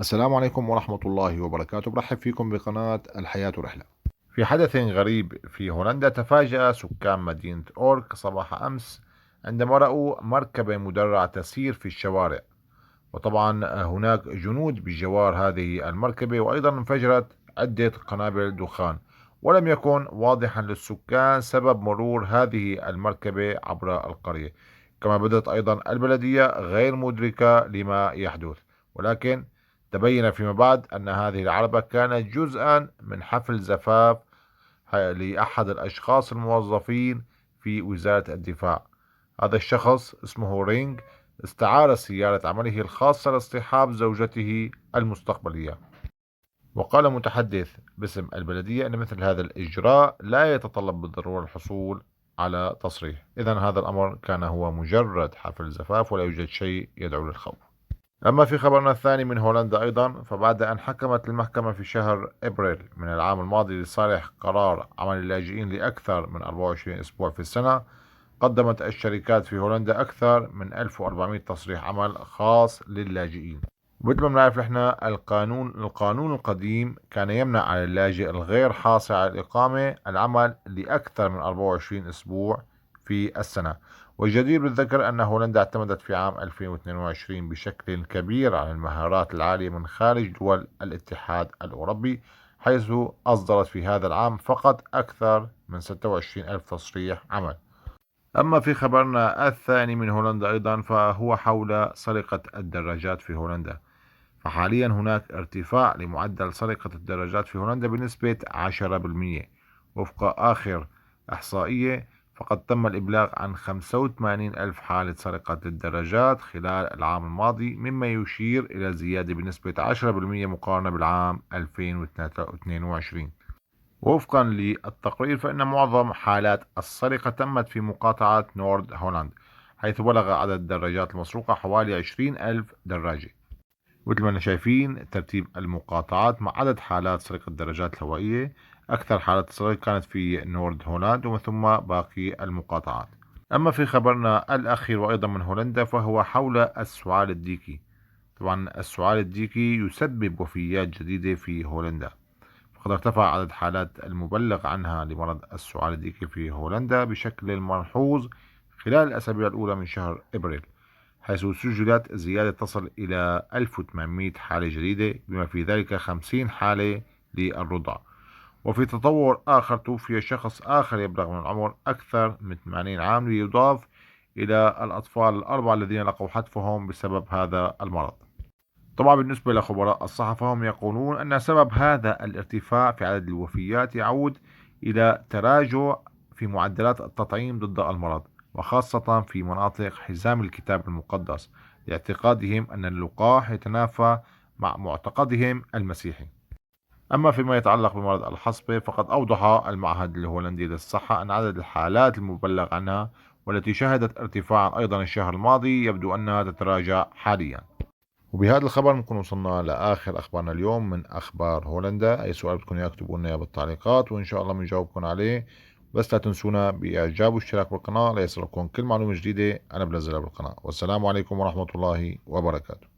السلام عليكم ورحمة الله وبركاته. برحب فيكم بقناة الحياة رحلة. في حدث غريب في هولندا، تفاجأ سكان مدينة أورك صباح أمس عندما رأوا مركبة مدرعة تسير في الشوارع، وطبعا هناك جنود بجوار هذه المركبة، وأيضا انفجرت عدة قنابل دخان، ولم يكن واضحا للسكان سبب مرور هذه المركبة عبر القرية. كما بدأت أيضا البلدية غير مدركة لما يحدث، ولكن تبين فيما بعد أن هذه العربة كانت جزءا من حفل زفاف لأحد الأشخاص الموظفين في وزارة الدفاع. هذا الشخص اسمه رينج، استعار سيارة عمله الخاصة لاصطحاب زوجته المستقبلية. وقال متحدث باسم البلدية أن مثل هذا الإجراء لا يتطلب بالضرورة الحصول على تصريح، إذن هذا الأمر كان هو مجرد حفل زفاف ولا يوجد شيء يدعو للخوف. أما في خبرنا الثاني من هولندا أيضا، فبعد أن حكمت المحكمة في شهر إبريل من العام الماضي لصالح قرار عمل اللاجئين لأكثر من 24 أسبوع في السنة، قدمت الشركات في هولندا أكثر من 1400 تصريح عمل خاص للاجئين. مثل ما بنعرف نحن، القانون القديم كان يمنع على اللاجئ الغير حاصل على الإقامة العمل لأكثر من 24 أسبوع في السنة. والجدير بالذكر أن هولندا اعتمدت في عام 2022 بشكل كبير على المهارات العالية من خارج دول الاتحاد الأوروبي، حيث أصدرت في هذا العام فقط أكثر من 26 ألف تصريح عمل. أما في خبرنا الثاني من هولندا أيضا، فهو حول سرقة الدراجات في هولندا. فحاليا هناك ارتفاع لمعدل سرقة الدراجات في هولندا بنسبة 10%. وفق آخر إحصائية، فقد تم الإبلاغ عن 85 ألف حالة سرقة الدراجات خلال العام الماضي، مما يشير إلى زيادة بنسبة 10% مقارنة بالعام 2022. ووفقا للتقرير، فإن معظم حالات السرقة تمت في مقاطعة نورد هولاند، حيث بلغ عدد الدراجات المسروقة حوالي 20 ألف دراجة. مثل ما شايفين ترتيب المقاطعات مع عدد حالات سرقة الدراجات الهوائية، أكثر حالات السرقة كانت في نورد هولاند ومن ثم باقي المقاطعات. أما في خبرنا الأخير وأيضا من هولندا، فهو حول السعال الديكي. طبعا السعال الديكي يسبب وفيات جديدة في هولندا، فقد ارتفع عدد حالات المبلغ عنها لمرض السعال الديكي في هولندا بشكل ملحوظ خلال الأسابيع الأولى من شهر إبريل، حيث سجلت زيادة تصل إلى 1800 حالة جديدة، بما في ذلك 50 حالة للرضع. وفي تطور آخر، توفي شخص آخر يبلغ من العمر أكثر من 80 عام، ليضاف إلى الأطفال الأربعة الذين لقوا حتفهم بسبب هذا المرض. طبعا بالنسبة لخبراء الصحة، فهم يقولون أن سبب هذا الارتفاع في عدد الوفيات يعود إلى تراجع في معدلات التطعيم ضد المرض، وخاصة في مناطق حزام الكتاب المقدس، لاعتقادهم أن اللقاح يتنافى مع معتقدهم المسيحي. أما فيما يتعلق بمرض الحصبة، فقد أوضح المعهد الهولندي للصحة أن عدد الحالات المبلغ عنها والتي شهدت ارتفاعا أيضا الشهر الماضي يبدو أنها تتراجع حاليا. وبهذا الخبر نكون وصلنا لآخر أخبارنا اليوم من أخبار هولندا. أي سؤال بدكم إياه اكتبوا لنا إياه بالتعليقات، وإن شاء الله بنجاوبكم عليه. بس لا تنسونا بإعجاب والاشتراك بالقناة ليصلكم كل معلومة جديدة أنا بنزلها بالقناة. والسلام عليكم ورحمة الله وبركاته.